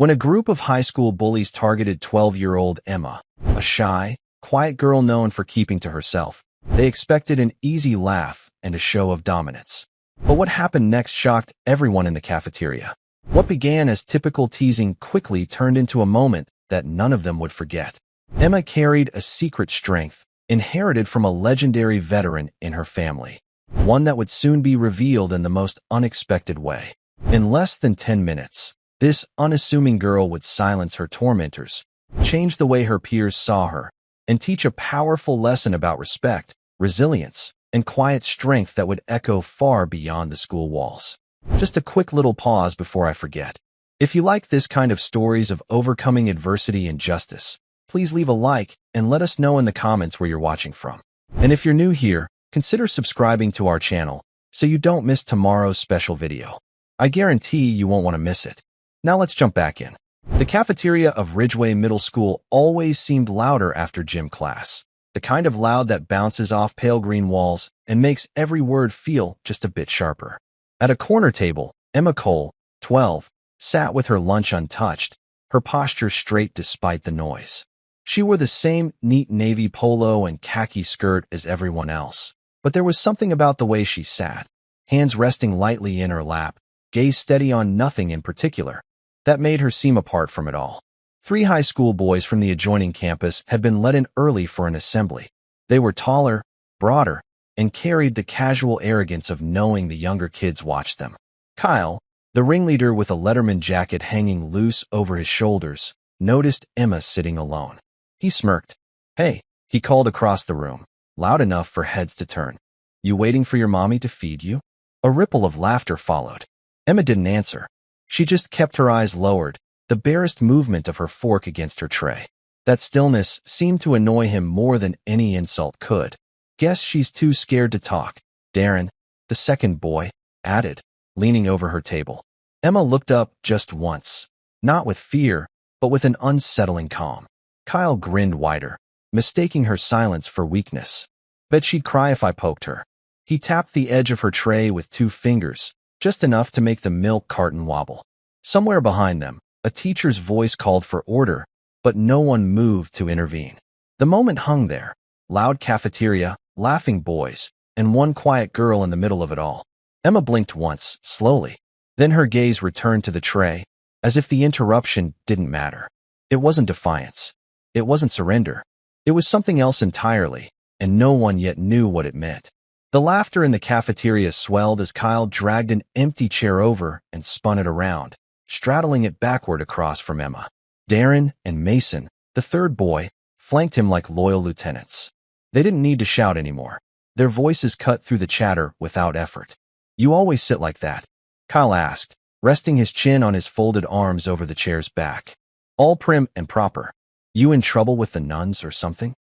when a group of high school bullies targeted 12-year-old Emma, a shy, quiet girl known for keeping to herself. They expected an easy laugh and a show of dominance. But what happened next shocked everyone in the cafeteria. What began as typical teasing quickly turned into a moment that none of them would forget. Emma carried a secret strength, inherited from a legendary veteran in her family. One that would soon be revealed in the most unexpected way. In less than 10 minutes, this unassuming girl would silence her tormentors, change the way her peers saw her, and teach a powerful lesson about respect, resilience, and quiet strength that would echo far beyond the school walls. Just a quick little pause before I forget. If you like this kind of stories of overcoming adversity and justice, please leave a like and let us know in the comments where you're watching from. And if you're new here, consider subscribing to our channel so you don't miss tomorrow's special video. I guarantee you won't want to miss it. Now let's jump back in. The cafeteria of Ridgeway Middle School always seemed louder after gym class. The kind of loud that bounces off pale green walls and makes every word feel just a bit sharper. At a corner table, Emma Cole, 12, sat with her lunch untouched, her posture straight despite the noise. She wore the same neat navy polo and khaki skirt as everyone else, but there was something about the way she sat, hands resting lightly in her lap, gaze steady on nothing in particular, that made her seem apart from it all. 3 high school boys from the adjoining campus had been let in early for an assembly. They were taller, broader, and carried the casual arrogance of knowing the younger kids watched them. Kyle, the ringleader with a Letterman jacket hanging loose over his shoulders, noticed Emma sitting alone. He smirked. "Hey," he called across the room, loud enough for heads to turn. "You waiting for your mommy to feed you?" A ripple of laughter followed. Emma didn't answer. She just kept her eyes lowered, the barest movement of her fork against her tray. That stillness seemed to annoy him more than any insult could. "Guess she's too scared to talk," Darren, the second boy, added, leaning over her table. Emma looked up just once, not with fear, but with an unsettling calm. Kyle grinned wider, mistaking her silence for weakness. "Bet she'd cry if I poked her." He tapped the edge of her tray with 2 fingers, just enough to make the milk carton wobble. Somewhere behind them, a teacher's voice called for order, but no one moved to intervene. The moment hung there, loud cafeteria, laughing boys, and one quiet girl in the middle of it all. Emma blinked once, slowly. Then her gaze returned to the tray, as if the interruption didn't matter. It wasn't defiance. It wasn't surrender. It was something else entirely, and no one yet knew what it meant. The laughter in the cafeteria swelled as Kyle dragged an empty chair over and spun it around, straddling it backward across from Emma. Darren and Mason, the third boy, flanked him like loyal lieutenants. They didn't need to shout anymore. Their voices cut through the chatter without effort. "You always sit like that?" Kyle asked, resting his chin on his folded arms over the chair's back. "All prim and proper. You in trouble with the nuns or something?"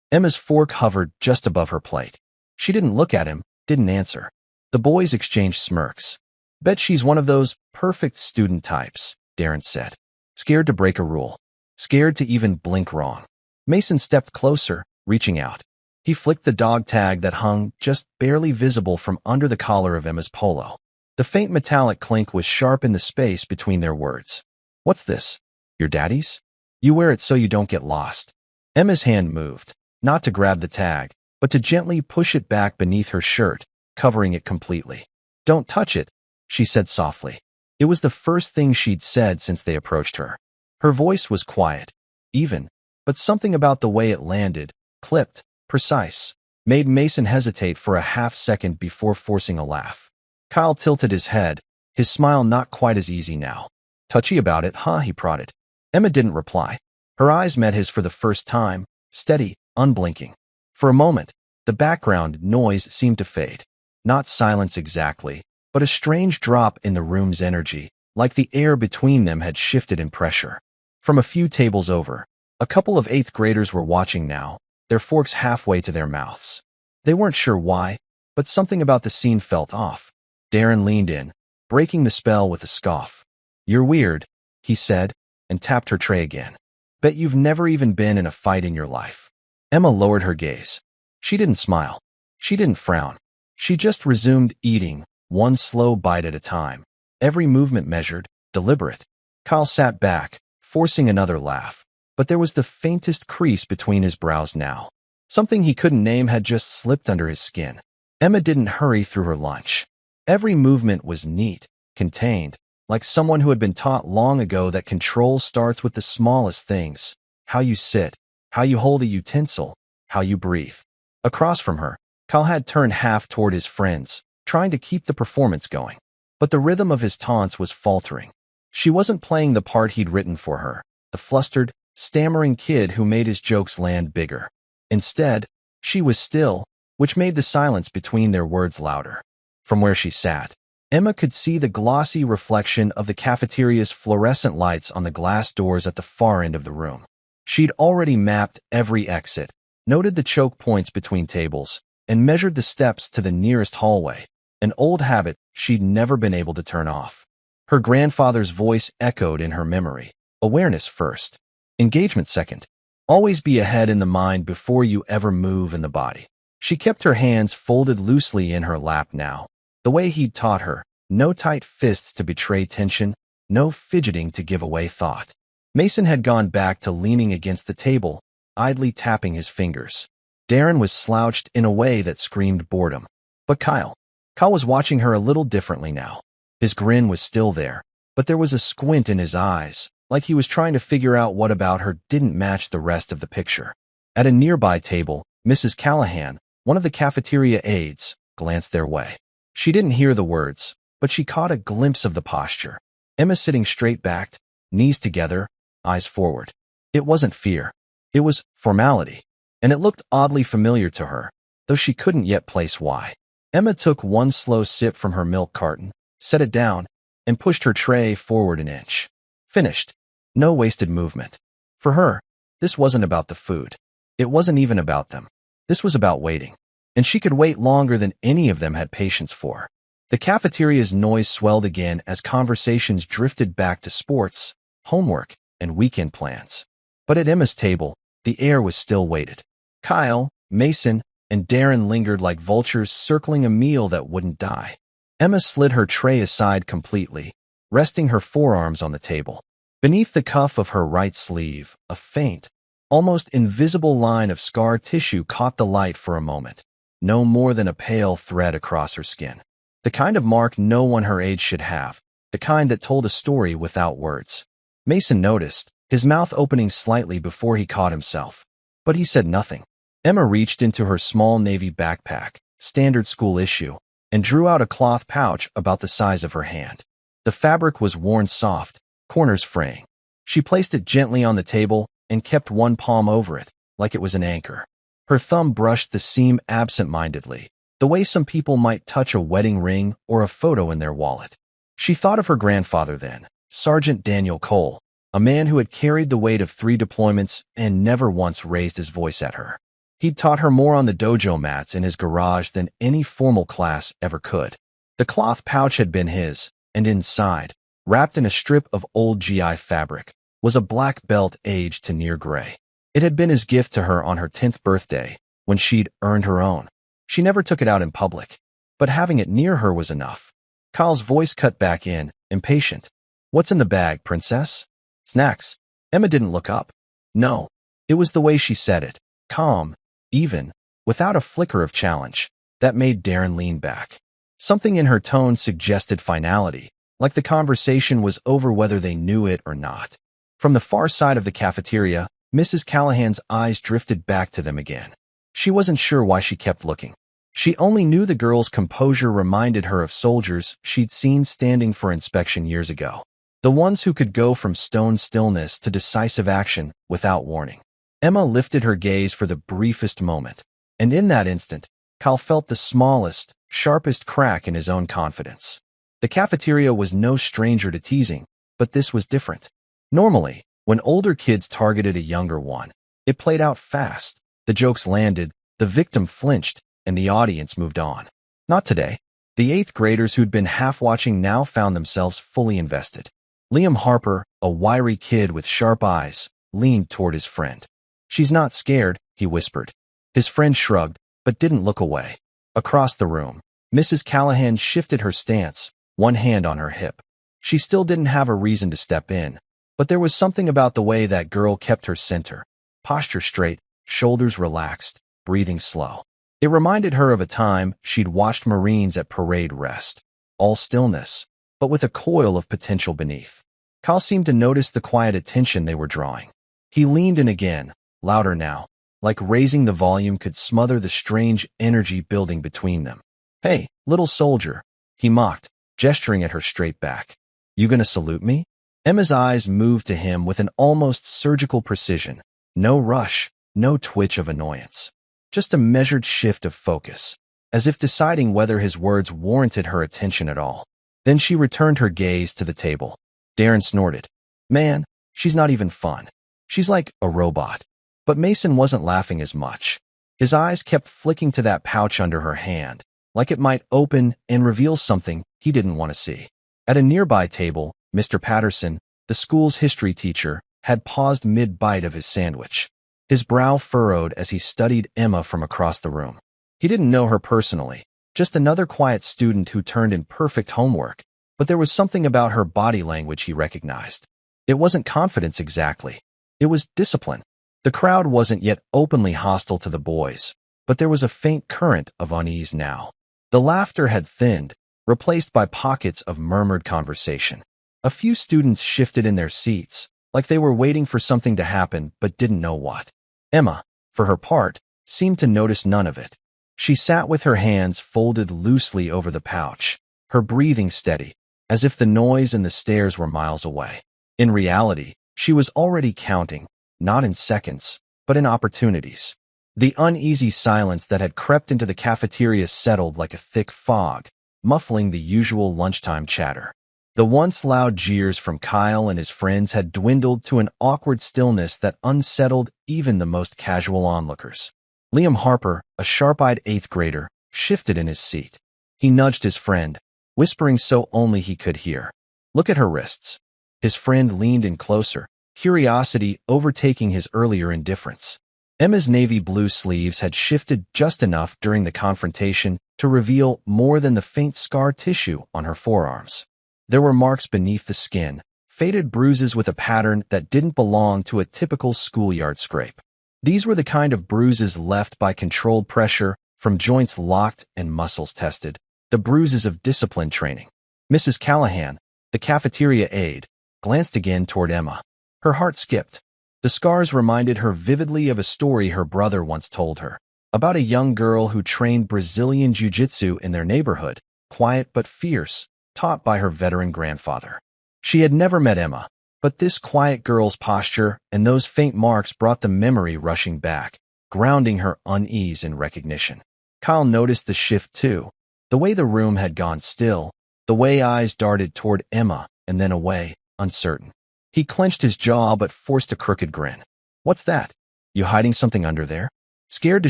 Emma's fork hovered just above her plate. She didn't look at him, didn't answer. The boys exchanged smirks. "Bet she's one of those perfect student types," Darren said. "Scared to break a rule. Scared to even blink wrong." Mason stepped closer, reaching out. He flicked the dog tag that hung just barely visible from under the collar of Emma's polo. The faint metallic clink was sharp in the space between their words. "What's this? Your daddy's? You wear it so you don't get lost." Emma's hand moved, not to grab the tag, but to gently push it back beneath her shirt, covering it completely. "Don't touch it," she said softly. It was the first thing she'd said since they approached her. Her voice was quiet, even, but something about the way it landed, clipped, precise, made Mason hesitate for a half-second before forcing a laugh. Kyle tilted his head, his smile not quite as easy now. "Touchy about it, huh?" he prodded. Emma didn't reply. Her eyes met his for the first time, steady, unblinking. For a moment, the background noise seemed to fade. Not silence exactly, but a strange drop in the room's energy, like the air between them had shifted in pressure. From a few tables over, a couple of 8th graders were watching now, their forks halfway to their mouths. They weren't sure why, but something about the scene felt off. Darren leaned in, breaking the spell with a scoff. "You're weird," he said, and tapped her tray again. "Bet you've never even been in a fight in your life." Emma lowered her gaze. She didn't smile. She didn't frown. She just resumed eating, one slow bite at a time, every movement measured, deliberate. Kyle sat back, forcing another laugh. But there was the faintest crease between his brows now. Something he couldn't name had just slipped under his skin. Emma didn't hurry through her lunch. Every movement was neat, contained, like someone who had been taught long ago that control starts with the smallest things: how you sit, how you hold a utensil, how you breathe. Across from her, Kyle had turned half toward his friends, trying to keep the performance going. But the rhythm of his taunts was faltering. She wasn't playing the part he'd written for her, the flustered, stammering kid who made his jokes land bigger. Instead, she was still, which made the silence between their words louder. From where she sat, Emma could see the glossy reflection of the cafeteria's fluorescent lights on the glass doors at the far end of the room. She'd already mapped every exit, noted the choke points between tables, and measured the steps to the nearest hallway, an old habit she'd never been able to turn off. Her grandfather's voice echoed in her memory. Awareness first. Engagement second. Always be ahead in the mind before you ever move in the body. She kept her hands folded loosely in her lap now, the way he'd taught her: no tight fists to betray tension, no fidgeting to give away thought. Mason had gone back to leaning against the table, idly tapping his fingers. Darren was slouched in a way that screamed boredom. But Kyle was watching her a little differently now. His grin was still there, but there was a squint in his eyes, like he was trying to figure out what about her didn't match the rest of the picture. At a nearby table, Mrs. Callahan, one of the cafeteria aides, glanced their way. She didn't hear the words, but she caught a glimpse of the posture. Emma sitting straight-backed, knees together, eyes forward. It wasn't fear. It was formality, and it looked oddly familiar to her, though she couldn't yet place why. Emma took one slow sip from her milk carton, set it down, and pushed her tray forward an inch. Finished. No wasted movement. For her, this wasn't about the food. It wasn't even about them. This was about waiting. And she could wait longer than any of them had patience for. The cafeteria's noise swelled again as conversations drifted back to sports, homework, and weekend plans. But at Emma's table, the air was still weighted. Kyle, Mason, and Darren lingered like vultures circling a meal that wouldn't die. Emma slid her tray aside completely, resting her forearms on the table. Beneath the cuff of her right sleeve, a faint, almost invisible line of scar tissue caught the light for a moment, no more than a pale thread across her skin. The kind of mark no one her age should have, the kind that told a story without words. Mason noticed, his mouth opening slightly before he caught himself. But he said nothing. Emma reached into her small navy backpack, standard school issue, and drew out a cloth pouch about the size of her hand. The fabric was worn soft, corners fraying. She placed it gently on the table and kept one palm over it, like it was an anchor. Her thumb brushed the seam absent-mindedly, the way some people might touch a wedding ring or a photo in their wallet. She thought of her grandfather then, Sergeant Daniel Cole, a man who had carried the weight of 3 deployments and never once raised his voice at her. He'd taught her more on the dojo mats in his garage than any formal class ever could. The cloth pouch had been his, and inside, wrapped in a strip of old GI fabric, was a black belt aged to near gray. It had been his gift to her on her 10th birthday, when she'd earned her own. She never took it out in public, but having it near her was enough. Kyle's voice cut back in, impatient. "What's in the bag, princess?" "Snacks." Emma didn't look up. No, it was the way she said it, calm, even, without a flicker of challenge, that made Darren lean back. Something in her tone suggested finality, like the conversation was over whether they knew it or not. From the far side of the cafeteria, Mrs. Callahan's eyes drifted back to them again. She wasn't sure why she kept looking. She only knew the girl's composure reminded her of soldiers she'd seen standing for inspection years ago. The ones who could go from stone stillness to decisive action without warning. Emma lifted her gaze for the briefest moment, and in that instant, Kyle felt the smallest, sharpest crack in his own confidence. The cafeteria was no stranger to teasing, but this was different. Normally, when older kids targeted a younger one, it played out fast. The jokes landed, the victim flinched, and the audience moved on. Not today. The 8th graders who'd been half-watching now found themselves fully invested. Liam Harper, a wiry kid with sharp eyes, leaned toward his friend. "She's not scared," he whispered. His friend shrugged, but didn't look away. Across the room, Mrs. Callahan shifted her stance, one hand on her hip. She still didn't have a reason to step in, but there was something about the way that girl kept her center, posture straight, shoulders relaxed, breathing slow. It reminded her of a time she'd watched Marines at parade rest. All stillness, but with a coil of potential beneath. Kyle seemed to notice the quiet attention they were drawing. He leaned in again, louder now, like raising the volume could smother the strange energy building between them. "Hey, little soldier," he mocked, gesturing at her straight back. "You gonna salute me?" Emma's eyes moved to him with an almost surgical precision. No rush, no twitch of annoyance. Just a measured shift of focus, as if deciding whether his words warranted her attention at all. Then she returned her gaze to the table. Darren snorted. "Man, she's not even fun. She's like a robot." But Mason wasn't laughing as much. His eyes kept flicking to that pouch under her hand, like it might open and reveal something he didn't want to see. At a nearby table, Mr. Patterson, the school's history teacher, had paused mid-bite of his sandwich. His brow furrowed as he studied Emma from across the room. He didn't know her personally, just another quiet student who turned in perfect homework, but there was something about her body language he recognized. It wasn't confidence exactly. It was discipline. The crowd wasn't yet openly hostile to the boys, but there was a faint current of unease now. The laughter had thinned, replaced by pockets of murmured conversation. A few students shifted in their seats, like they were waiting for something to happen but didn't know what. Emma, for her part, seemed to notice none of it. She sat with her hands folded loosely over the pouch, her breathing steady, as if the noise and the stares were miles away. In reality, she was already counting, not in seconds, but in opportunities. The uneasy silence that had crept into the cafeteria settled like a thick fog, muffling the usual lunchtime chatter. The once loud jeers from Kyle and his friends had dwindled to an awkward stillness that unsettled even the most casual onlookers. Liam Harper, a sharp-eyed 8th grader, shifted in his seat. He nudged his friend, whispering so only he could hear. "Look at her wrists." His friend leaned in closer, curiosity overtaking his earlier indifference. Emma's navy blue sleeves had shifted just enough during the confrontation to reveal more than the faint scar tissue on her forearms. There were marks beneath the skin, faded bruises with a pattern that didn't belong to a typical schoolyard scrape. These were the kind of bruises left by controlled pressure from joints locked and muscles tested, the bruises of discipline training. Mrs. Callahan, the cafeteria aide, glanced again toward Emma. Her heart skipped. The scars reminded her vividly of a story her brother once told her, about a young girl who trained Brazilian jiu-jitsu in their neighborhood, quiet but fierce, taught by her veteran grandfather. She had never met Emma, but this quiet girl's posture and those faint marks brought the memory rushing back, grounding her unease in recognition. Kyle noticed the shift too, the way the room had gone still, the way eyes darted toward Emma and then away, uncertain. He clenched his jaw but forced a crooked grin. "What's that? You hiding something under there? Scared to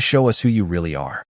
show us who you really are?"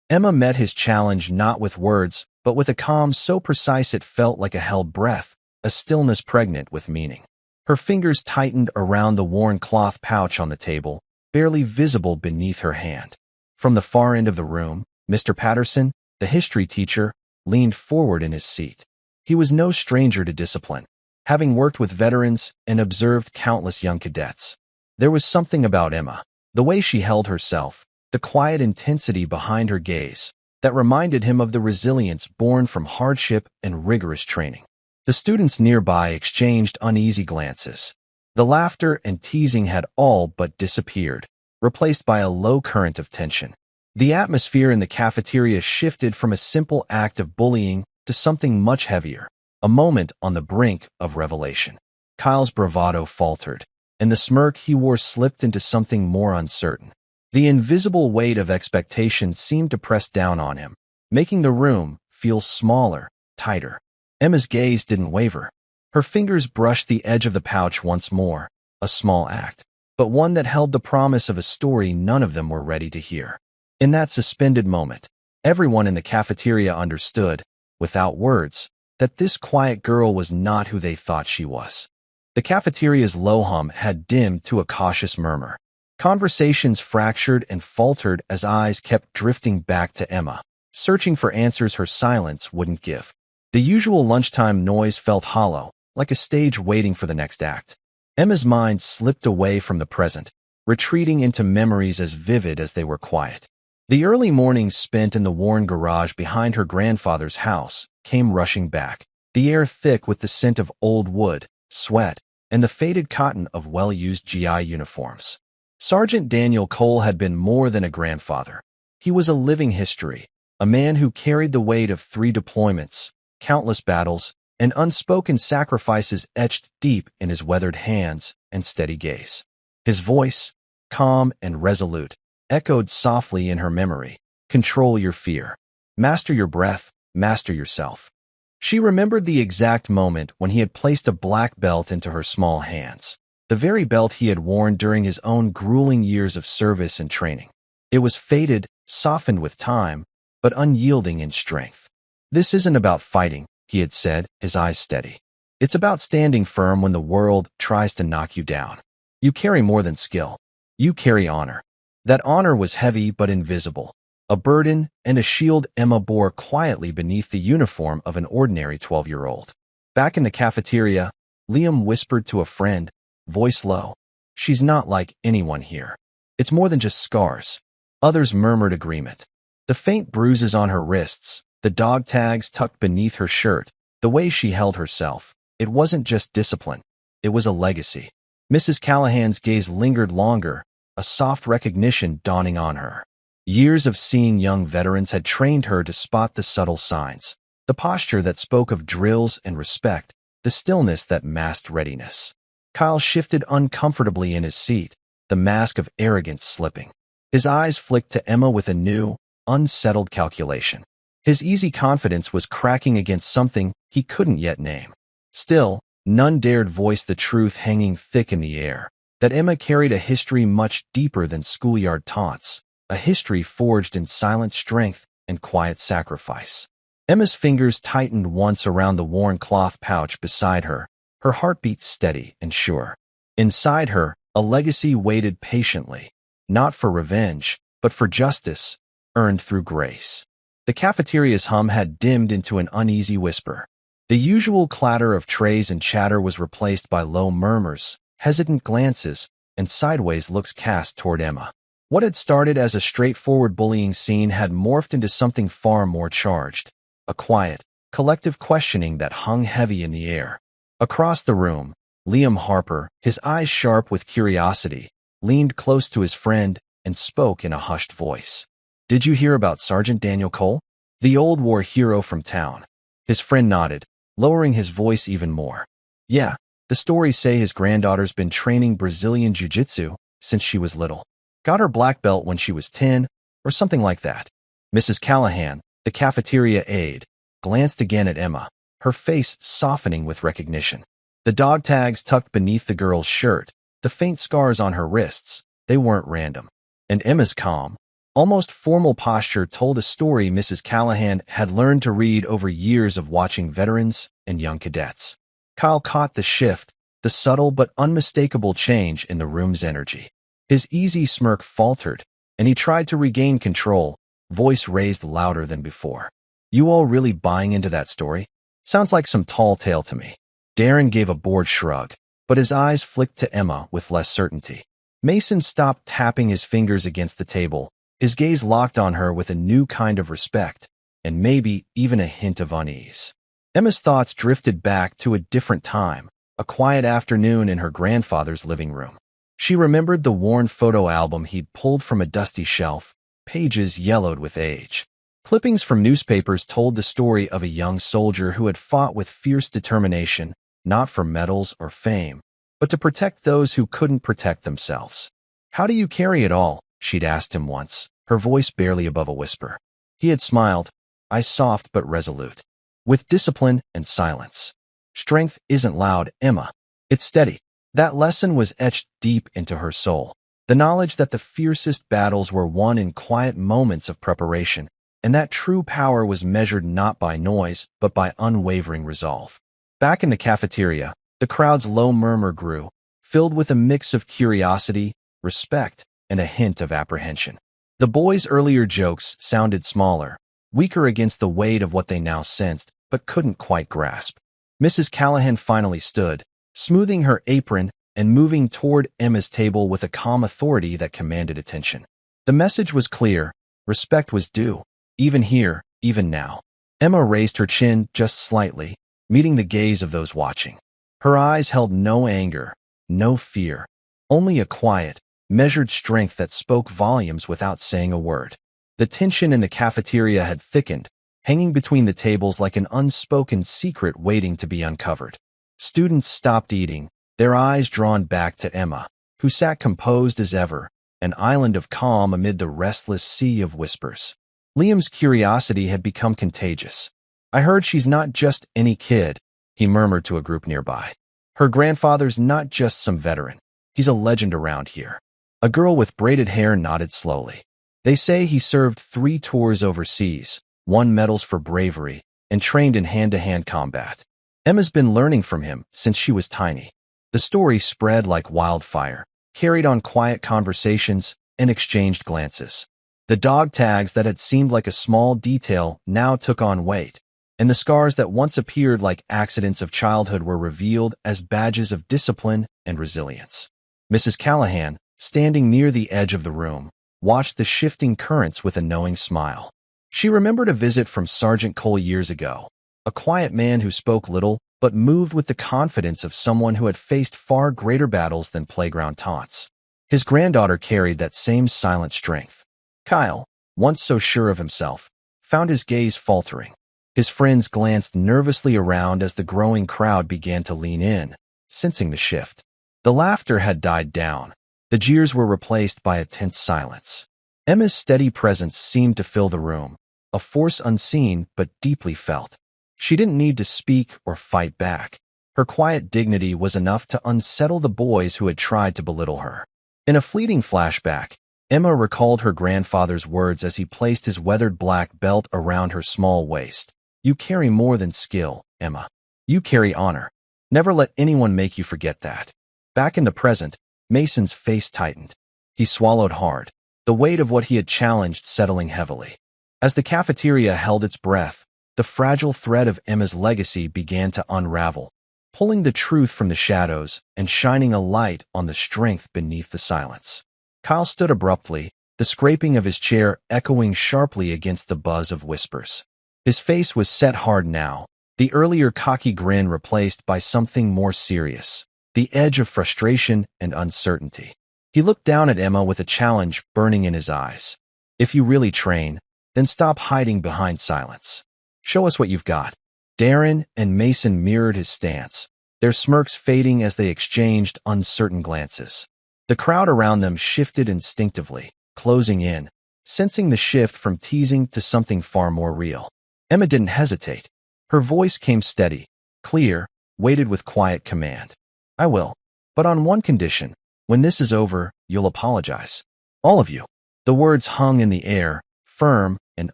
Emma met his challenge not with words, but with a calm so precise it felt like a held breath, a stillness pregnant with meaning. Her fingers tightened around the worn cloth pouch on the table, barely visible beneath her hand. From the far end of the room, Mr. Patterson, the history teacher, leaned forward in his seat. He was no stranger to discipline, having worked with veterans and observed countless young cadets. There was something about Emma, the way she held herself, the quiet intensity behind her gaze, that reminded him of the resilience born from hardship and rigorous training. The students nearby exchanged uneasy glances. The laughter and teasing had all but disappeared, replaced by a low current of tension. The atmosphere in the cafeteria shifted from a simple act of bullying to something much heavier, a moment on the brink of revelation. Kyle's bravado faltered, and the smirk he wore slipped into something more uncertain. The invisible weight of expectation seemed to press down on him, making the room feel smaller, tighter. Emma's gaze didn't waver. Her fingers brushed the edge of the pouch once more, a small act, but one that held the promise of a story none of them were ready to hear. In that suspended moment, everyone in the cafeteria understood, without words, that this quiet girl was not who they thought she was. The cafeteria's low hum had dimmed to a cautious murmur. Conversations fractured and faltered as eyes kept drifting back to Emma, searching for answers her silence wouldn't give. The usual lunchtime noise felt hollow, like a stage waiting for the next act. Emma's mind slipped away from the present, retreating into memories as vivid as they were quiet. The early mornings spent in the worn garage behind her grandfather's house came rushing back, the air thick with the scent of old wood, sweat, and the faded cotton of well-used GI uniforms. Sergeant Daniel Cole had been more than a grandfather. He was a living history, a man who carried the weight of 3 deployments, countless battles, and unspoken sacrifices etched deep in his weathered hands and steady gaze. His voice, calm and resolute, echoed softly in her memory. Control your fear. Master your breath. Master yourself. She remembered the exact moment when he had placed a black belt into her small hands, the very belt he had worn during his own grueling years of service and training. It was faded, softened with time, but unyielding in strength. "This isn't about fighting," he had said, his eyes steady. "It's about standing firm when the world tries to knock you down. You carry more than skill. You carry honor." That honor was heavy but invisible, a burden and a shield Emma bore quietly beneath the uniform of an ordinary 12-year-old. Back in the cafeteria, Liam whispered to a friend, voice low, "She's not like anyone here. It's more than just scars." Others murmured agreement. The faint bruises on her wrists, the dog tags tucked beneath her shirt, the way she held herself. It wasn't just discipline. It was a legacy. Mrs. Callahan's gaze lingered longer, a soft recognition dawning on her. Years of seeing young veterans had trained her to spot the subtle signs, the posture that spoke of drills and respect, the stillness that masked readiness. Kyle shifted uncomfortably in his seat, the mask of arrogance slipping. His eyes flicked to Emma with a new, unsettled calculation. His easy confidence was cracking against something he couldn't yet name. Still, none dared voice the truth hanging thick in the air, that Emma carried a history much deeper than schoolyard taunts, a history forged in silent strength and quiet sacrifice. Emma's fingers tightened once around the worn cloth pouch beside her, her heartbeat steady and sure. Inside her, a legacy waited patiently, not for revenge, but for justice, earned through grace. The cafeteria's hum had dimmed into an uneasy whisper. The usual clatter of trays and chatter was replaced by low murmurs, hesitant glances, and sideways looks cast toward Emma. What had started as a straightforward bullying scene had morphed into something far more charged, a quiet, collective questioning that hung heavy in the air. Across the room, Liam Harper, his eyes sharp with curiosity, leaned close to his friend and spoke in a hushed voice. "Did you hear about Sergeant Daniel Cole? The old war hero from town?" His friend nodded, lowering his voice even more. "Yeah, the stories say his granddaughter's been training Brazilian jiu-jitsu since she was little. Got her black belt when she was 10, or something like that." Mrs. Callahan, the cafeteria aide, glanced again at Emma, her face softening with recognition. The dog tags tucked beneath the girl's shirt, the faint scars on her wrists, they weren't random. And Emma's calm, almost formal posture told a story Mrs. Callahan had learned to read over years of watching veterans and young cadets. Kyle caught the shift, the subtle but unmistakable change in the room's energy. His easy smirk faltered, and he tried to regain control, voice raised louder than before. "You all really buying into that story? Sounds like some tall tale to me." Darren gave a bored shrug, but his eyes flicked to Emma with less certainty. Mason stopped tapping his fingers against the table, his gaze locked on her with a new kind of respect, and maybe even a hint of unease. Emma's thoughts drifted back to a different time, a quiet afternoon in her grandfather's living room. She remembered the worn photo album he'd pulled from a dusty shelf, pages yellowed with age. Clippings from newspapers told the story of a young soldier who had fought with fierce determination, not for medals or fame, but to protect those who couldn't protect themselves. "How do you carry it all?" she'd asked him once, her voice barely above a whisper. He had smiled, eyes soft but resolute. "With discipline and silence. Strength isn't loud, Emma. It's steady." That lesson was etched deep into her soul. The knowledge that the fiercest battles were won in quiet moments of preparation, and that true power was measured not by noise, but by unwavering resolve. Back in the cafeteria, the crowd's low murmur grew, filled with a mix of curiosity, respect, and a hint of apprehension. The boys' earlier jokes sounded smaller, weaker against the weight of what they now sensed, but couldn't quite grasp. Mrs. Callahan finally stood, smoothing her apron and moving toward Emma's table with a calm authority that commanded attention. The message was clear. Respect was due. Even here, even now. Emma raised her chin just slightly, meeting the gaze of those watching. Her eyes held no anger, no fear, only a quiet, measured strength that spoke volumes without saying a word. The tension in the cafeteria had thickened, hanging between the tables like an unspoken secret waiting to be uncovered. Students stopped eating, their eyes drawn back to Emma, who sat composed as ever, an island of calm amid the restless sea of whispers. Liam's curiosity had become contagious. "I heard she's not just any kid," he murmured to a group nearby. "Her grandfather's not just some veteran. He's a legend around here." A girl with braided hair nodded slowly. "They say he served 3 tours overseas, won medals for bravery, and trained in hand-to-hand combat. Emma's been learning from him since she was tiny." The story spread like wildfire, carried on quiet conversations and exchanged glances. The dog tags that had seemed like a small detail now took on weight, and the scars that once appeared like accidents of childhood were revealed as badges of discipline and resilience. Mrs. Callahan, standing near the edge of the room, watched the shifting currents with a knowing smile. She remembered a visit from Sergeant Cole years ago, a quiet man who spoke little but moved with the confidence of someone who had faced far greater battles than playground taunts. His granddaughter carried that same silent strength. Kyle, once so sure of himself, found his gaze faltering. His friends glanced nervously around as the growing crowd began to lean in, sensing the shift. The laughter had died down. The jeers were replaced by a tense silence. Emma's steady presence seemed to fill the room, a force unseen but deeply felt. She didn't need to speak or fight back. Her quiet dignity was enough to unsettle the boys who had tried to belittle her. In a fleeting flashback, Emma recalled her grandfather's words as he placed his weathered black belt around her small waist. "You carry more than skill, Emma. You carry honor. Never let anyone make you forget that." Back in the present, Mason's face tightened. He swallowed hard, the weight of what he had challenged settling heavily. As the cafeteria held its breath, the fragile thread of Emma's legacy began to unravel, pulling the truth from the shadows and shining a light on the strength beneath the silence. Kyle stood abruptly, the scraping of his chair echoing sharply against the buzz of whispers. His face was set hard now, the earlier cocky grin replaced by something more serious, the edge of frustration and uncertainty. He looked down at Emma with a challenge burning in his eyes. "If you really train, then stop hiding behind silence. Show us what you've got." Darren and Mason mirrored his stance, their smirks fading as they exchanged uncertain glances. The crowd around them shifted instinctively, closing in, sensing the shift from teasing to something far more real. Emma didn't hesitate. Her voice came steady, clear, weighted with quiet command. "I will. But on one condition. When this is over, you'll apologize. All of you." The words hung in the air, firm and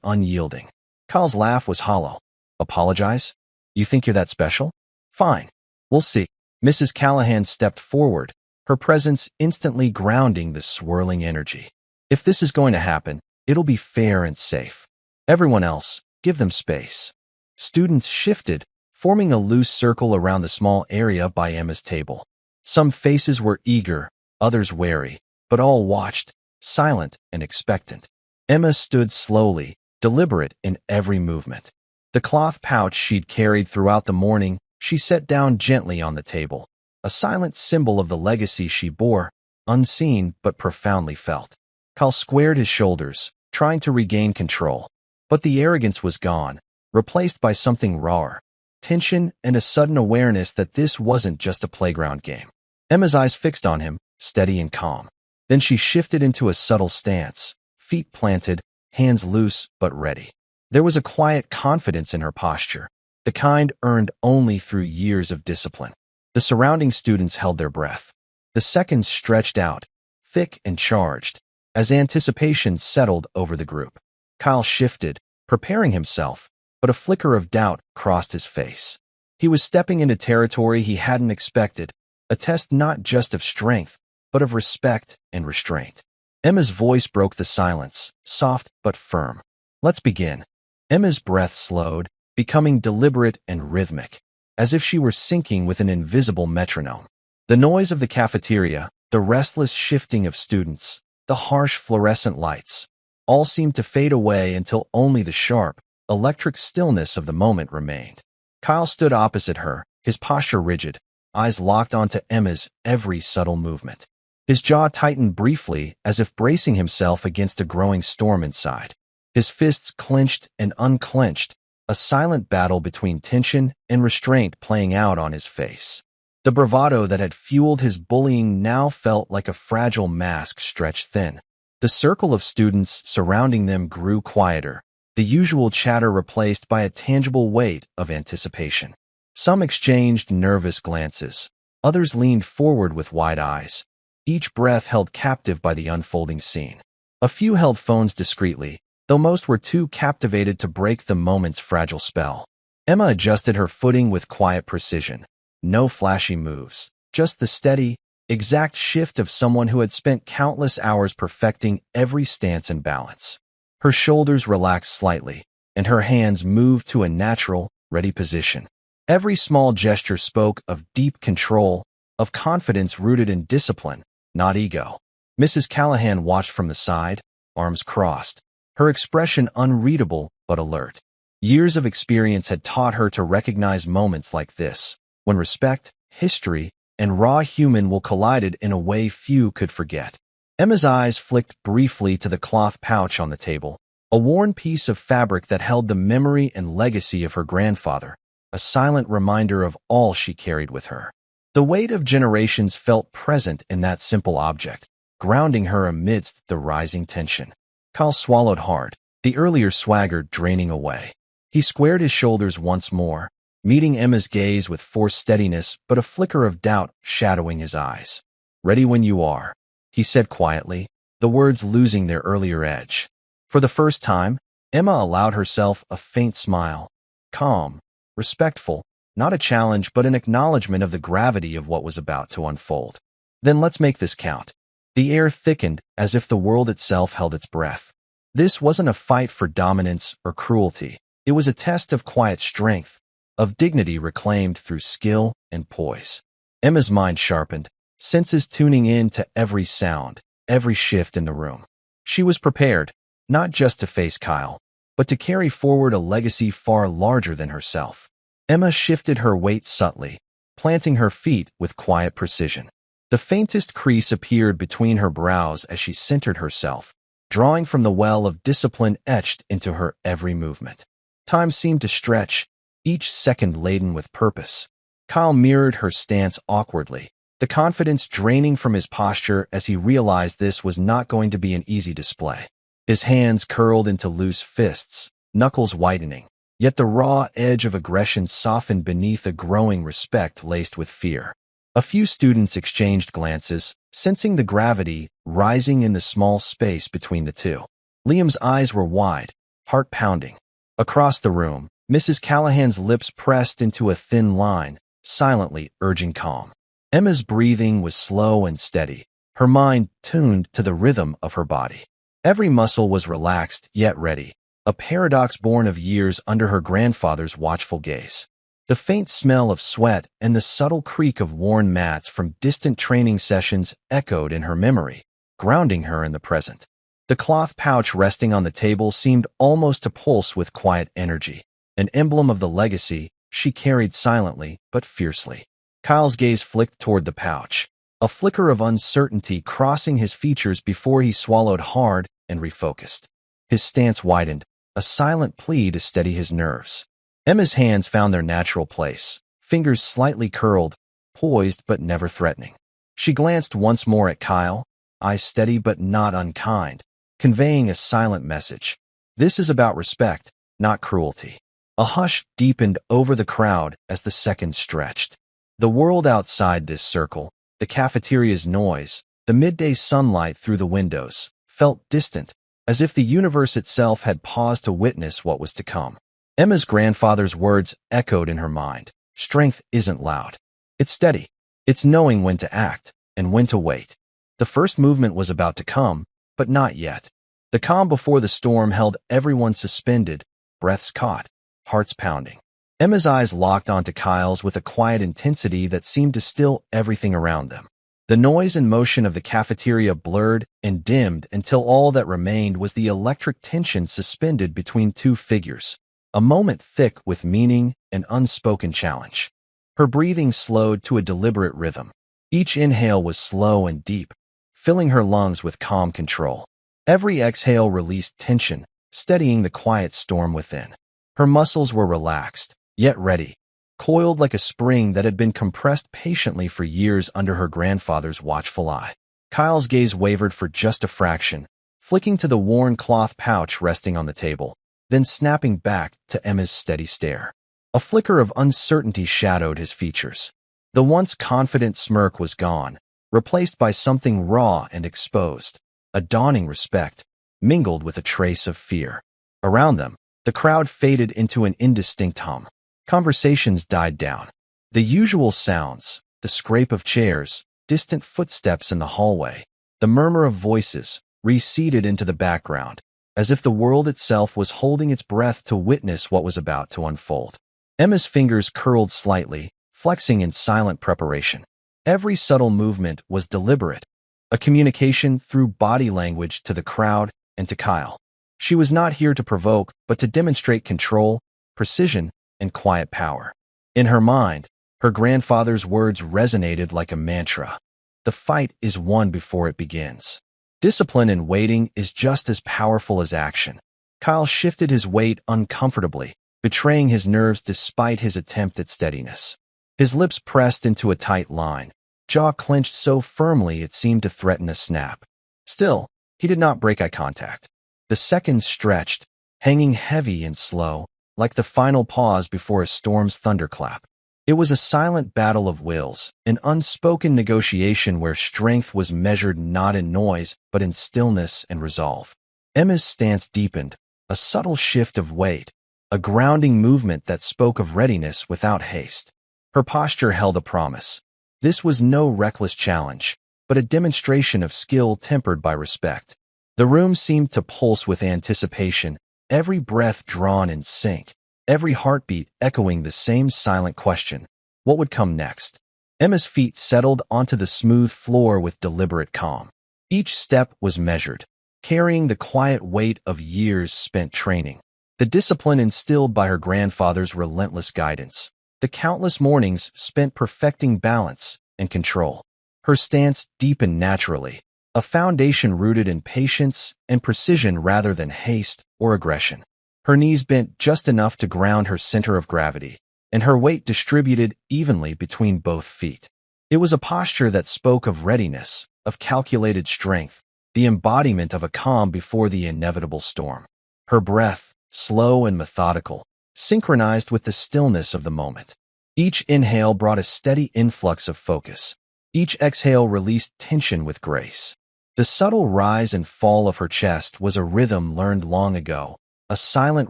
unyielding. Kyle's laugh was hollow. "Apologize? You think you're that special? Fine. We'll see." Mrs. Callahan stepped forward, her presence instantly grounding the swirling energy. "If this is going to happen, it'll be fair and safe. Everyone else, give them space." Students shifted, forming a loose circle around the small area by Emma's table. Some faces were eager, others wary, but all watched, silent and expectant. Emma stood slowly, deliberate in every movement. The cloth pouch she'd carried throughout the morning, she set down gently on the table, a silent symbol of the legacy she bore, unseen but profoundly felt. Kyle squared his shoulders, trying to regain control. But the arrogance was gone, replaced by something rawer, tension and a sudden awareness that this wasn't just a playground game. Emma's eyes fixed on him, steady and calm. Then she shifted into a subtle stance, feet planted, hands loose but ready. There was a quiet confidence in her posture, the kind earned only through years of discipline. The surrounding students held their breath. The seconds stretched out, thick and charged, as anticipation settled over the group. Kyle shifted, preparing himself, but a flicker of doubt crossed his face. He was stepping into territory he hadn't expected, a test not just of strength, but of respect and restraint. Emma's voice broke the silence, soft but firm. "Let's begin." Emma's breath slowed, becoming deliberate and rhythmic. as if she were syncing with an invisible metronome. The noise of the cafeteria, the restless shifting of students, the harsh fluorescent lights, all seemed to fade away until only the sharp, electric stillness of the moment remained. Kyle stood opposite her, his posture rigid, eyes locked onto Emma's every subtle movement. His jaw tightened briefly as if bracing himself against a growing storm inside. His fists clenched and unclenched, a silent battle between tension and restraint playing out on his face. The bravado that had fueled his bullying now felt like a fragile mask stretched thin. The circle of students surrounding them grew quieter, the usual chatter replaced by a tangible weight of anticipation. Some exchanged nervous glances. Others leaned forward with wide eyes, each breath held captive by the unfolding scene. A few held phones discreetly, though most were too captivated to break the moment's fragile spell. Emma adjusted her footing with quiet precision. No flashy moves, just the steady, exact shift of someone who had spent countless hours perfecting every stance and balance. Her shoulders relaxed slightly, and her hands moved to a natural, ready position. Every small gesture spoke of deep control, of confidence rooted in discipline, not ego. Mrs. Callahan watched from the side, arms crossed, her expression unreadable but alert. Years of experience had taught her to recognize moments like this, when respect, history, and raw human will collided in a way few could forget. Emma's eyes flicked briefly to the cloth pouch on the table, a worn piece of fabric that held the memory and legacy of her grandfather, a silent reminder of all she carried with her. The weight of generations felt present in that simple object, grounding her amidst the rising tension. Kyle swallowed hard, the earlier swagger draining away. He squared his shoulders once more, meeting Emma's gaze with forced steadiness but a flicker of doubt shadowing his eyes. "Ready when you are," he said quietly, the words losing their earlier edge. For the first time, Emma allowed herself a faint smile. Calm, respectful, not a challenge but an acknowledgement of the gravity of what was about to unfold. "Then let's make this count." The air thickened as if the world itself held its breath. This wasn't a fight for dominance or cruelty. It was a test of quiet strength, of dignity reclaimed through skill and poise. Emma's mind sharpened, senses tuning in to every sound, every shift in the room. She was prepared, not just to face Kyle, but to carry forward a legacy far larger than herself. Emma shifted her weight subtly, planting her feet with quiet precision. The faintest crease appeared between her brows as she centered herself, drawing from the well of discipline etched into her every movement. Time seemed to stretch, each second laden with purpose. Kyle mirrored her stance awkwardly, the confidence draining from his posture as he realized this was not going to be an easy display. His hands curled into loose fists, knuckles whitening, yet the raw edge of aggression softened beneath a growing respect laced with fear. A few students exchanged glances, sensing the gravity rising in the small space between the two. Liam's eyes were wide, heart pounding. Across the room, Mrs. Callahan's lips pressed into a thin line, silently urging calm. Emma's breathing was slow and steady, her mind tuned to the rhythm of her body. Every muscle was relaxed yet ready, a paradox born of years under her grandfather's watchful gaze. The faint smell of sweat and the subtle creak of worn mats from distant training sessions echoed in her memory, grounding her in the present. The cloth pouch resting on the table seemed almost to pulse with quiet energy, an emblem of the legacy she carried silently but fiercely. Kyle's gaze flicked toward the pouch, a flicker of uncertainty crossing his features before he swallowed hard and refocused. His stance widened, a silent plea to steady his nerves. Emma's hands found their natural place, fingers slightly curled, poised but never threatening. She glanced once more at Kyle, eyes steady but not unkind, conveying a silent message. This is about respect, not cruelty. A hush deepened over the crowd as the seconds stretched. The world outside this circle, the cafeteria's noise, the midday sunlight through the windows, felt distant, as if the universe itself had paused to witness what was to come. Emma's grandfather's words echoed in her mind. Strength isn't loud. It's steady. It's knowing when to act and when to wait. The first movement was about to come, but not yet. The calm before the storm held everyone suspended, breaths caught, hearts pounding. Emma's eyes locked onto Kyle's with a quiet intensity that seemed to still everything around them. The noise and motion of the cafeteria blurred and dimmed until all that remained was the electric tension suspended between two figures, a moment thick with meaning and unspoken challenge. Her breathing slowed to a deliberate rhythm. Each inhale was slow and deep, filling her lungs with calm control. Every exhale released tension, steadying the quiet storm within. Her muscles were relaxed, yet ready, coiled like a spring that had been compressed patiently for years under her grandfather's watchful eye. Kyle's gaze wavered for just a fraction, flicking to the worn cloth pouch resting on the table, then snapping back to Emma's steady stare. A flicker of uncertainty shadowed his features. The once confident smirk was gone, replaced by something raw and exposed, a dawning respect, mingled with a trace of fear. Around them, the crowd faded into an indistinct hum. Conversations died down. The usual sounds, the scrape of chairs, distant footsteps in the hallway, the murmur of voices, receded into the background, as if the world itself was holding its breath to witness what was about to unfold. Emma's fingers curled slightly, flexing in silent preparation. Every subtle movement was deliberate, a communication through body language to the crowd and to Kyle. She was not here to provoke, but to demonstrate control, precision, and quiet power. In her mind, her grandfather's words resonated like a mantra. The fight is won before it begins. Discipline in waiting is just as powerful as action. Kyle shifted his weight uncomfortably, betraying his nerves despite his attempt at steadiness. His lips pressed into a tight line, jaw clenched so firmly it seemed to threaten a snap. Still, he did not break eye contact. The seconds stretched, hanging heavy and slow, like the final pause before a storm's thunderclap. It was a silent battle of wills, an unspoken negotiation where strength was measured not in noise, but in stillness and resolve. Emma's stance deepened, a subtle shift of weight, a grounding movement that spoke of readiness without haste. Her posture held a promise. This was no reckless challenge, but a demonstration of skill tempered by respect. The room seemed to pulse with anticipation, every breath drawn in sync, every heartbeat echoing the same silent question: what would come next? Emma's feet settled onto the smooth floor with deliberate calm. Each step was measured, carrying the quiet weight of years spent training, the discipline instilled by her grandfather's relentless guidance, the countless mornings spent perfecting balance and control. Her stance deepened naturally, a foundation rooted in patience and precision rather than haste or aggression. Her knees bent just enough to ground her center of gravity, and her weight distributed evenly between both feet. It was a posture that spoke of readiness, of calculated strength, the embodiment of a calm before the inevitable storm. Her breath, slow and methodical, synchronized with the stillness of the moment. Each inhale brought a steady influx of focus. Each exhale released tension with grace. The subtle rise and fall of her chest was a rhythm learned long ago, a silent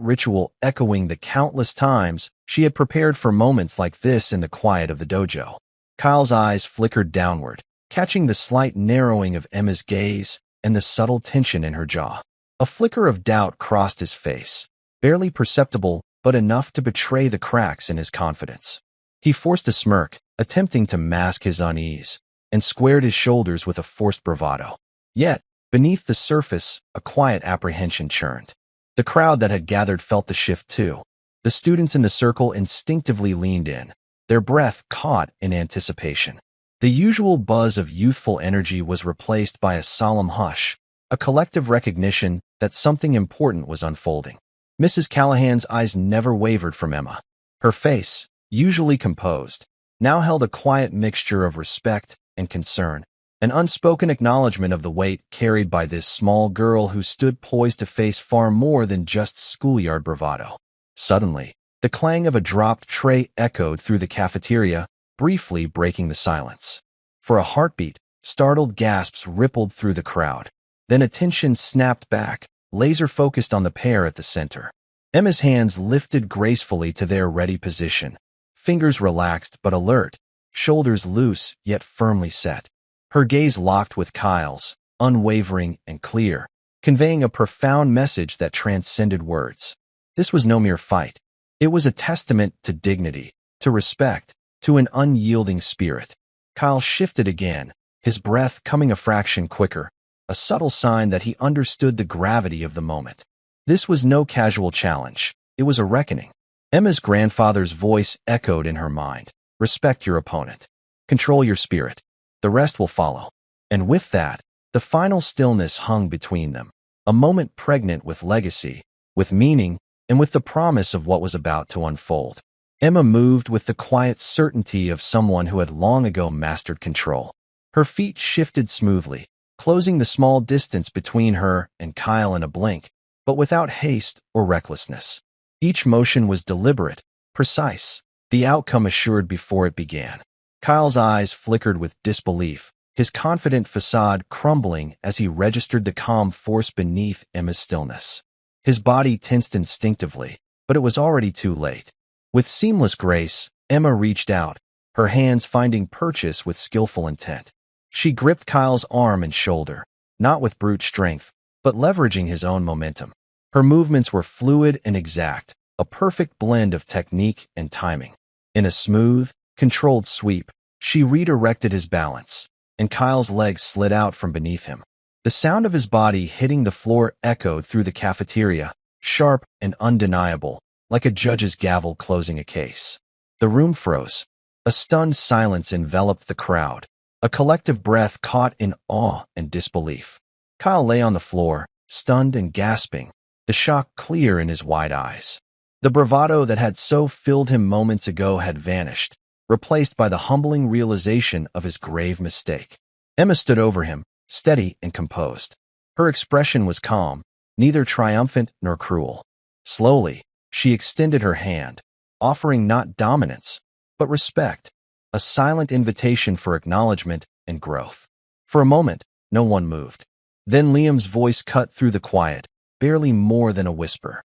ritual echoing the countless times she had prepared for moments like this in the quiet of the dojo. Kyle's eyes flickered downward, catching the slight narrowing of Emma's gaze and the subtle tension in her jaw. A flicker of doubt crossed his face, barely perceptible but enough to betray the cracks in his confidence. He forced a smirk, attempting to mask his unease, and squared his shoulders with a forced bravado. Yet, beneath the surface, a quiet apprehension churned. The crowd that had gathered felt the shift too. The students in the circle instinctively leaned in, their breath caught in anticipation. The usual buzz of youthful energy was replaced by a solemn hush, a collective recognition that something important was unfolding. Mrs. Callahan's eyes never wavered from Emma. Her face, usually composed, now held a quiet mixture of respect and concern, an unspoken acknowledgement of the weight carried by this small girl who stood poised to face far more than just schoolyard bravado. Suddenly, the clang of a dropped tray echoed through the cafeteria, briefly breaking the silence. For a heartbeat, startled gasps rippled through the crowd. Then attention snapped back, laser-focused on the pair at the center. Emma's hands lifted gracefully to their ready position, fingers relaxed but alert, shoulders loose yet firmly set. Her gaze locked with Kyle's, unwavering and clear, conveying a profound message that transcended words. This was no mere fight. It was a testament to dignity, to respect, to an unyielding spirit. Kyle shifted again, his breath coming a fraction quicker, a subtle sign that he understood the gravity of the moment. This was no casual challenge. It was a reckoning. Emma's grandfather's voice echoed in her mind. Respect your opponent. Control your spirit. The rest will follow. And with that, the final stillness hung between them, a moment pregnant with legacy, with meaning, and with the promise of what was about to unfold. Emma moved with the quiet certainty of someone who had long ago mastered control. Her feet shifted smoothly, closing the small distance between her and Kyle in a blink, but without haste or recklessness. Each motion was deliberate, precise, the outcome assured before it began. Kyle's eyes flickered with disbelief, his confident facade crumbling as he registered the calm force beneath Emma's stillness. His body tensed instinctively, but it was already too late. With seamless grace, Emma reached out, her hands finding purchase with skillful intent. She gripped Kyle's arm and shoulder, not with brute strength, but leveraging his own momentum. Her movements were fluid and exact, a perfect blend of technique and timing. In a smooth, controlled sweep, she redirected his balance, and Kyle's legs slid out from beneath him. The sound of his body hitting the floor echoed through the cafeteria, sharp and undeniable, like a judge's gavel closing a case. The room froze. A stunned silence enveloped the crowd, a collective breath caught in awe and disbelief. Kyle lay on the floor, stunned and gasping, the shock clear in his wide eyes. The bravado that had so filled him moments ago had vanished, replaced by the humbling realization of his grave mistake. Emma stood over him, steady and composed. Her expression was calm, neither triumphant nor cruel. Slowly, she extended her hand, offering not dominance, but respect, a silent invitation for acknowledgement and growth. For a moment, no one moved. Then Liam's voice cut through the quiet, barely more than a whisper.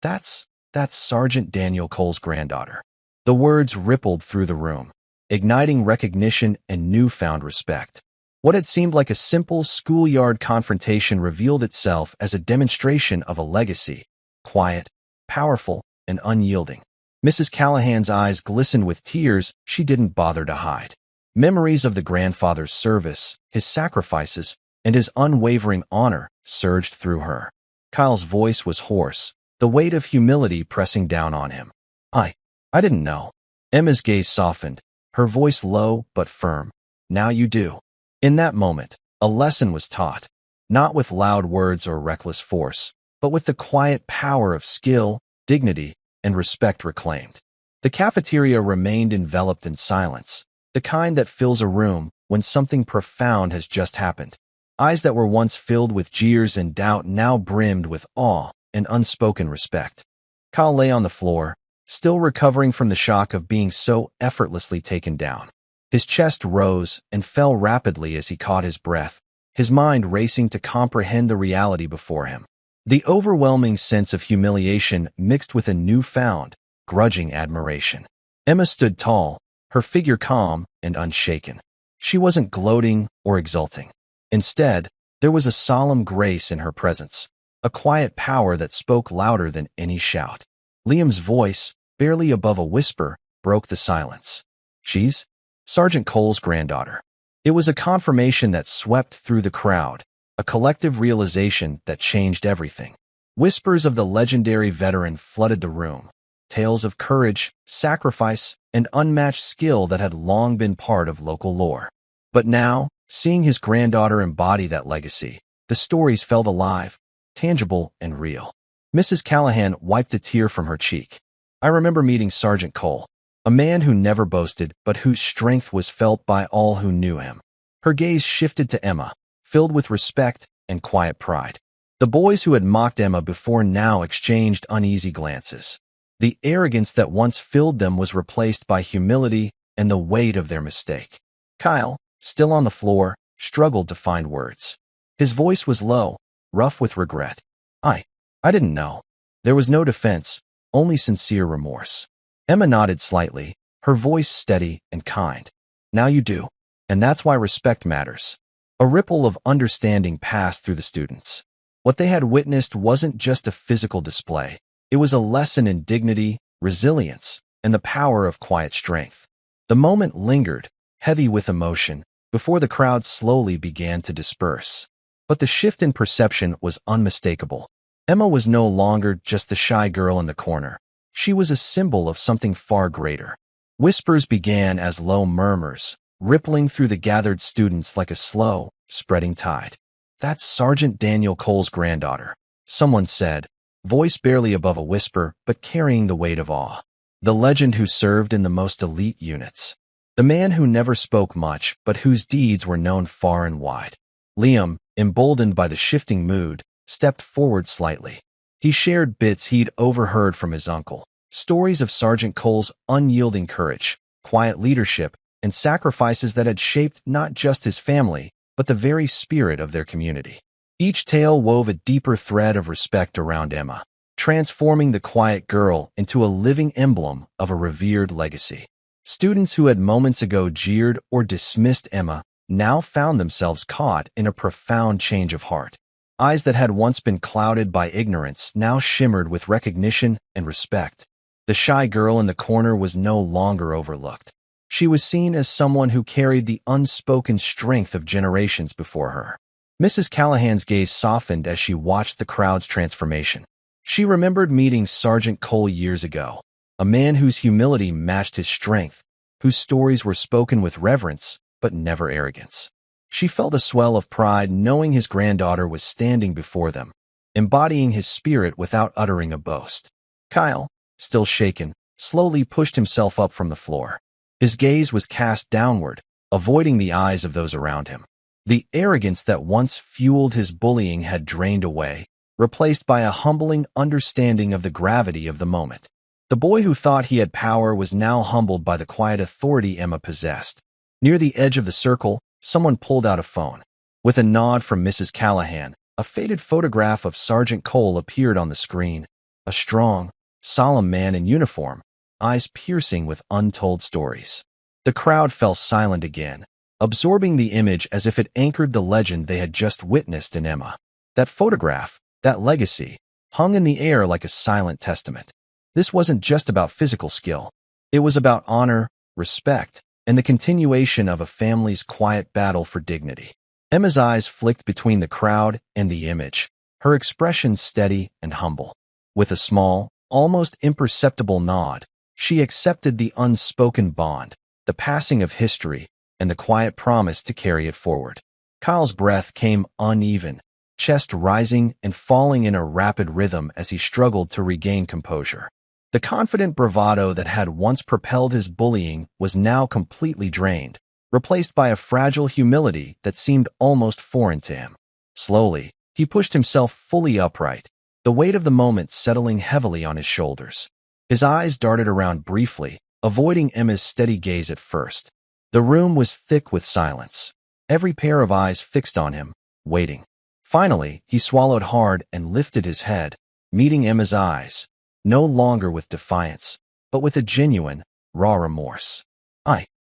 That's Sergeant Daniel Cole's granddaughter." The words rippled through the room, igniting recognition and newfound respect. What had seemed like a simple schoolyard confrontation revealed itself as a demonstration of a legacy, quiet, powerful, and unyielding. Mrs. Callahan's eyes glistened with tears she didn't bother to hide. Memories of the grandfather's service, his sacrifices, and his unwavering honor surged through her. Kyle's voice was hoarse, the weight of humility pressing down on him. I didn't know." Emma's gaze softened, her voice low but firm. "Now you do." In that moment, a lesson was taught, not with loud words or reckless force, but with the quiet power of skill, dignity, and respect reclaimed. The cafeteria remained enveloped in silence, the kind that fills a room when something profound has just happened. Eyes that were once filled with jeers and doubt now brimmed with awe and unspoken respect. Kyle lay on the floor, still recovering from the shock of being so effortlessly taken down. His chest rose and fell rapidly as he caught his breath, his mind racing to comprehend the reality before him. The overwhelming sense of humiliation mixed with a newfound, grudging admiration. Emma stood tall, her figure calm and unshaken. She wasn't gloating or exulting. Instead, there was a solemn grace in her presence, a quiet power that spoke louder than any shout. Liam's voice, barely above a whisper, broke the silence. "She's Sergeant Cole's granddaughter." It was a confirmation that swept through the crowd, a collective realization that changed everything. Whispers of the legendary veteran flooded the room, tales of courage, sacrifice, and unmatched skill that had long been part of local lore. But now, seeing his granddaughter embody that legacy, the stories felt alive, tangible, and real. Mrs. Callahan wiped a tear from her cheek. "I remember meeting Sergeant Cole, a man who never boasted but whose strength was felt by all who knew him." Her gaze shifted to Emma, filled with respect and quiet pride. The boys who had mocked Emma before now exchanged uneasy glances. The arrogance that once filled them was replaced by humility and the weight of their mistake. Kyle, still on the floor, struggled to find words. His voice was low, rough with regret. I didn't know." There was no defense, only sincere remorse. Emma nodded slightly, her voice steady and kind. "Now you do. And that's why respect matters." A ripple of understanding passed through the students. What they had witnessed wasn't just a physical display. It was a lesson in dignity, resilience, and the power of quiet strength. The moment lingered, heavy with emotion, before the crowd slowly began to disperse. But the shift in perception was unmistakable. Emma was no longer just the shy girl in the corner. She was a symbol of something far greater. Whispers began as low murmurs, rippling through the gathered students like a slow, spreading tide. "That's Sergeant Daniel Cole's granddaughter," someone said, voice barely above a whisper but carrying the weight of awe. "The legend who served in the most elite units. The man who never spoke much but whose deeds were known far and wide." Liam, emboldened by the shifting mood, stepped forward slightly. He shared bits he'd overheard from his uncle, stories of Sergeant Cole's unyielding courage, quiet leadership, and sacrifices that had shaped not just his family, but the very spirit of their community. Each tale wove a deeper thread of respect around Emma, transforming the quiet girl into a living emblem of a revered legacy. Students who had moments ago jeered or dismissed Emma now found themselves caught in a profound change of heart. Eyes that had once been clouded by ignorance now shimmered with recognition and respect. The shy girl in the corner was no longer overlooked. She was seen as someone who carried the unspoken strength of generations before her. Mrs. Callahan's gaze softened as she watched the crowd's transformation. She remembered meeting Sergeant Cole years ago, a man whose humility matched his strength, whose stories were spoken with reverence but never arrogance. She felt a swell of pride knowing his granddaughter was standing before them, embodying his spirit without uttering a boast. Kyle, still shaken, slowly pushed himself up from the floor. His gaze was cast downward, avoiding the eyes of those around him. The arrogance that once fueled his bullying had drained away, replaced by a humbling understanding of the gravity of the moment. The boy who thought he had power was now humbled by the quiet authority Emma possessed. Near the edge of the circle, someone pulled out a phone. With a nod from Mrs. Callahan, a faded photograph of Sergeant Cole appeared on the screen. A strong, solemn man in uniform, eyes piercing with untold stories. The crowd fell silent again, absorbing the image as if it anchored the legend they had just witnessed in Emma. That photograph, that legacy, hung in the air like a silent testament. This wasn't just about physical skill. It was about honor, respect, and the continuation of a family's quiet battle for dignity. Emma's eyes flicked between the crowd and the image, her expression steady and humble. With a small, almost imperceptible nod, she accepted the unspoken bond, the passing of history, and the quiet promise to carry it forward. Kyle's breath came uneven, chest rising and falling in a rapid rhythm as he struggled to regain composure. The confident bravado that had once propelled his bullying was now completely drained, replaced by a fragile humility that seemed almost foreign to him. Slowly, he pushed himself fully upright, the weight of the moment settling heavily on his shoulders. His eyes darted around briefly, avoiding Emma's steady gaze at first. The room was thick with silence, every pair of eyes fixed on him, waiting. Finally, he swallowed hard and lifted his head, meeting Emma's eyes, no longer with defiance, but with a genuine, raw remorse.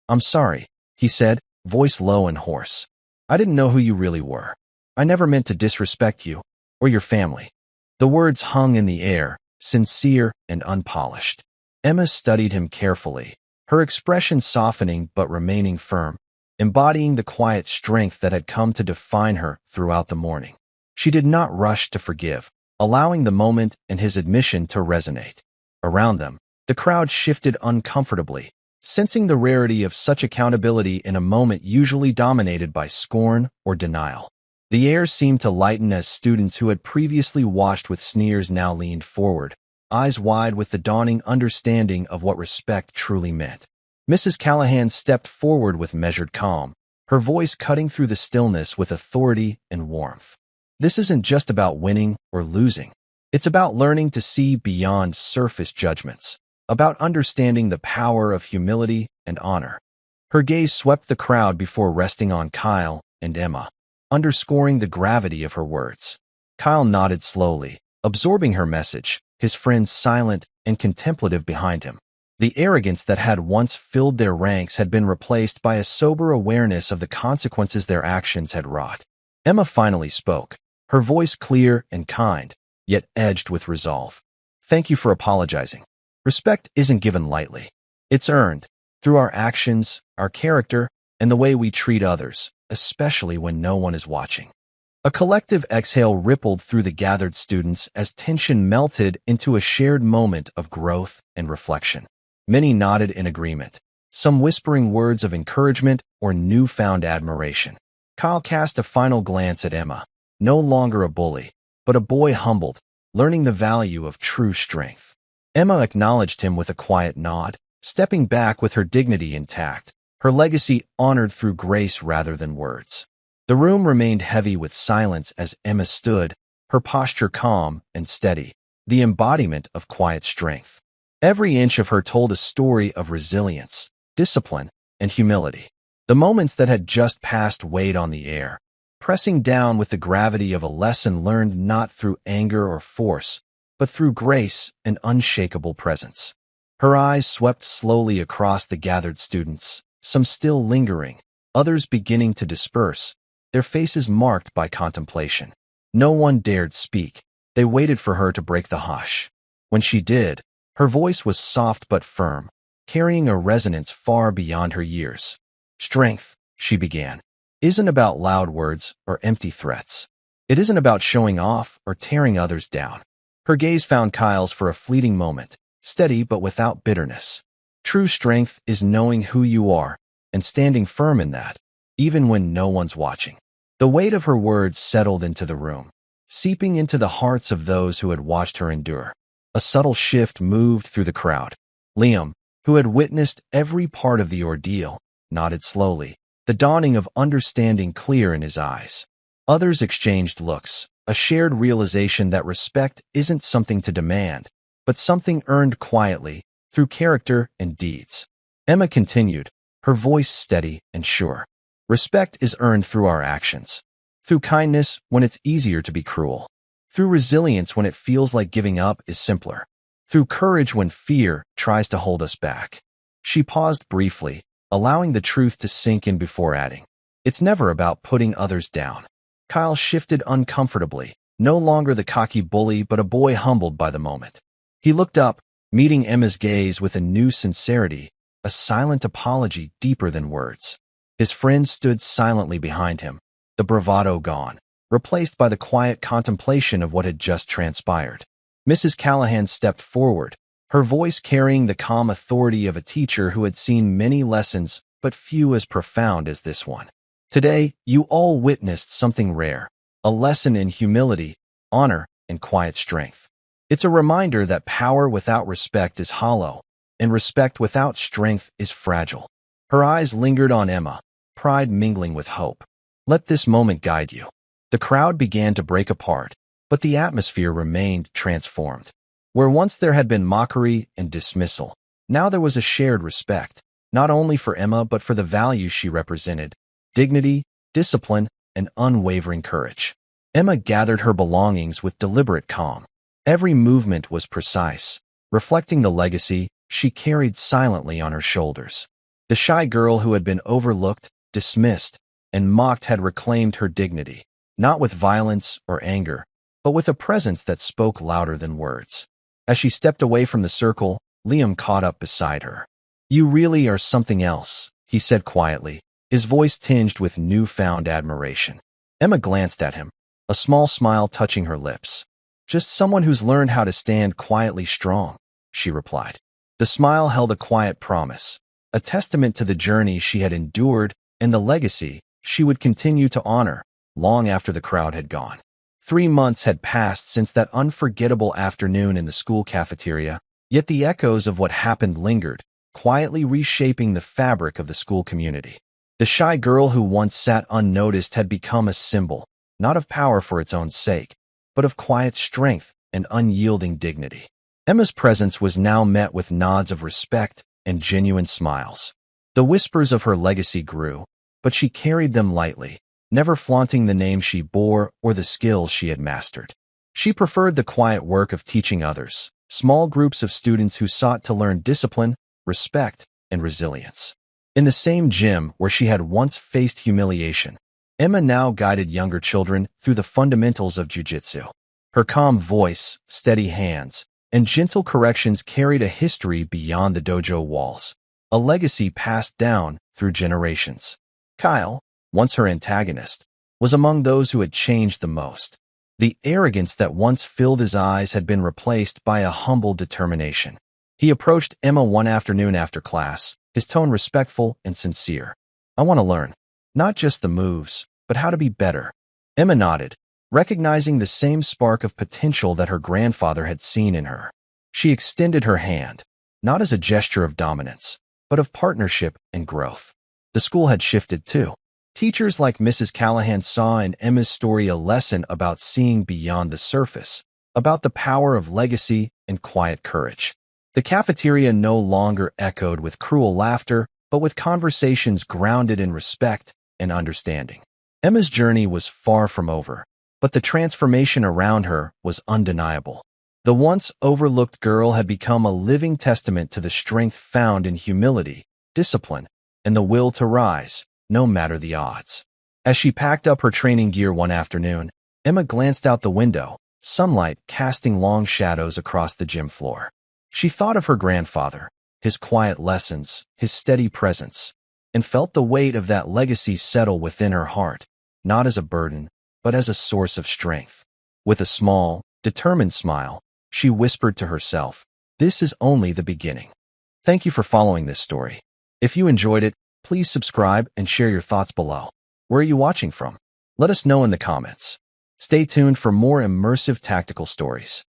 I'm sorry," he said, voice low and hoarse. "I didn't know who you really were. I never meant to disrespect you, or your family." The words hung in the air, sincere and unpolished. Emma studied him carefully, her expression softening but remaining firm, embodying the quiet strength that had come to define her throughout the morning. She did not rush to forgive, allowing the moment and his admission to resonate. Around them, the crowd shifted uncomfortably, sensing the rarity of such accountability in a moment usually dominated by scorn or denial. The air seemed to lighten as students who had previously watched with sneers now leaned forward, eyes wide with the dawning understanding of what respect truly meant. Mrs. Callahan stepped forward with measured calm, her voice cutting through the stillness with authority and warmth. "This isn't just about winning or losing. It's about learning to see beyond surface judgments, about understanding the power of humility and honor." Her gaze swept the crowd before resting on Kyle and Emma, underscoring the gravity of her words. Kyle nodded slowly, absorbing her message, his friends silent and contemplative behind him. The arrogance that had once filled their ranks had been replaced by a sober awareness of the consequences their actions had wrought. Emma finally spoke, her voice clear and kind, yet edged with resolve. "Thank you for apologizing. Respect isn't given lightly. It's earned through our actions, our character, and the way we treat others, especially when no one is watching. A collective exhale rippled through the gathered students as tension melted into a shared moment of growth and reflection. Many nodded in agreement, some whispering words of encouragement or newfound admiration. Kyle cast a final glance at Emma, no longer a bully, but a boy humbled, learning the value of true strength. Emma acknowledged him with a quiet nod, stepping back with her dignity intact, her legacy honored through grace rather than words. The room remained heavy with silence as Emma stood, her posture calm and steady, the embodiment of quiet strength. Every inch of her told a story of resilience, discipline, and humility. The moments that had just passed weighed on the air, pressing down with the gravity of a lesson learned not through anger or force, but through grace and unshakable presence. Her eyes swept slowly across the gathered students, some still lingering, others beginning to disperse, their faces marked by contemplation. No one dared speak. They waited for her to break the hush. When she did, her voice was soft but firm, carrying a resonance far beyond her years. "Strength," she began, "isn't about loud words or empty threats. It isn't about showing off or tearing others down." Her gaze found Kyle's for a fleeting moment, steady but without bitterness. True strength is knowing who you are and standing firm in that, even when no one's watching. The weight of her words settled into the room, seeping into the hearts of those who had watched her endure. A subtle shift moved through the crowd. Liam, who had witnessed every part of the ordeal, nodded slowly, the dawning of understanding clear in his eyes. Others exchanged looks, a shared realization that respect isn't something to demand, but something earned quietly through character and deeds. Emma continued, her voice steady and sure. "Respect is earned through our actions, through kindness when it's easier to be cruel, through resilience when it feels like giving up is simpler, through courage when fear tries to hold us back." She paused briefly, allowing the truth to sink in before adding, "It's never about putting others down." Kyle shifted uncomfortably, no longer the cocky bully but a boy humbled by the moment. He looked up, meeting Emma's gaze with a new sincerity, a silent apology deeper than words. His friend stood silently behind him, the bravado gone, replaced by the quiet contemplation of what had just transpired. Mrs. Callahan stepped forward, her voice carrying the calm authority of a teacher who had seen many lessons but few as profound as this one. "Today, you all witnessed something rare, a lesson in humility, honor, and quiet strength. It's a reminder that power without respect is hollow, and respect without strength is fragile." Her eyes lingered on Emma, pride mingling with hope. "Let this moment guide you." The crowd began to break apart, but the atmosphere remained transformed. Where once there had been mockery and dismissal, now there was a shared respect, not only for Emma but for the values she represented: dignity, discipline, and unwavering courage. Emma gathered her belongings with deliberate calm. Every movement was precise, reflecting the legacy she carried silently on her shoulders. The shy girl who had been overlooked, dismissed, and mocked had reclaimed her dignity, not with violence or anger, but with a presence that spoke louder than words. As she stepped away from the circle, Liam caught up beside her. "You really are something else," he said quietly, his voice tinged with newfound admiration. Emma glanced at him, a small smile touching her lips. "Just someone who's learned how to stand quietly strong," she replied. The smile held a quiet promise, a testament to the journey she had endured and the legacy she would continue to honor long after the crowd had gone. 3 months had passed since that unforgettable afternoon in the school cafeteria, yet the echoes of what happened lingered, quietly reshaping the fabric of the school community. The shy girl who once sat unnoticed had become a symbol, not of power for its own sake, but of quiet strength and unyielding dignity. Emma's presence was now met with nods of respect and genuine smiles. The whispers of her legacy grew, but she carried them lightly, never flaunting the name she bore or the skills she had mastered. She preferred the quiet work of teaching others, small groups of students who sought to learn discipline, respect, and resilience. In the same gym where she had once faced humiliation, Emma now guided younger children through the fundamentals of JiuJitsu. Her calm voice, steady hands, and gentle corrections carried a history beyond the dojo walls, a legacy passed down through generations. Kyle, once her antagonist, was among those who had changed the most. The arrogance that once filled his eyes had been replaced by a humble determination. He approached Emma one afternoon after class, his tone respectful and sincere. "I want to learn, not just the moves, but how to be better." Emma nodded, recognizing the same spark of potential that her grandfather had seen in her. She extended her hand, not as a gesture of dominance, but of partnership and growth. The school had shifted too. Teachers like Mrs. Callahan saw in Emma's story a lesson about seeing beyond the surface, about the power of legacy and quiet courage. The cafeteria no longer echoed with cruel laughter, but with conversations grounded in respect and understanding. Emma's journey was far from over, but the transformation around her was undeniable. The once overlooked girl had become a living testament to the strength found in humility, discipline, and the will to rise, no matter the odds. As she packed up her training gear one afternoon, Emma glanced out the window, sunlight casting long shadows across the gym floor. She thought of her grandfather, his quiet lessons, his steady presence, and felt the weight of that legacy settle within her heart, not as a burden, but as a source of strength. With a small, determined smile, she whispered to herself, "This is only the beginning." Thank you for following this story. If you enjoyed it, please subscribe and share your thoughts below. Where are you watching from? Let us know in the comments. Stay tuned for more immersive tactical stories.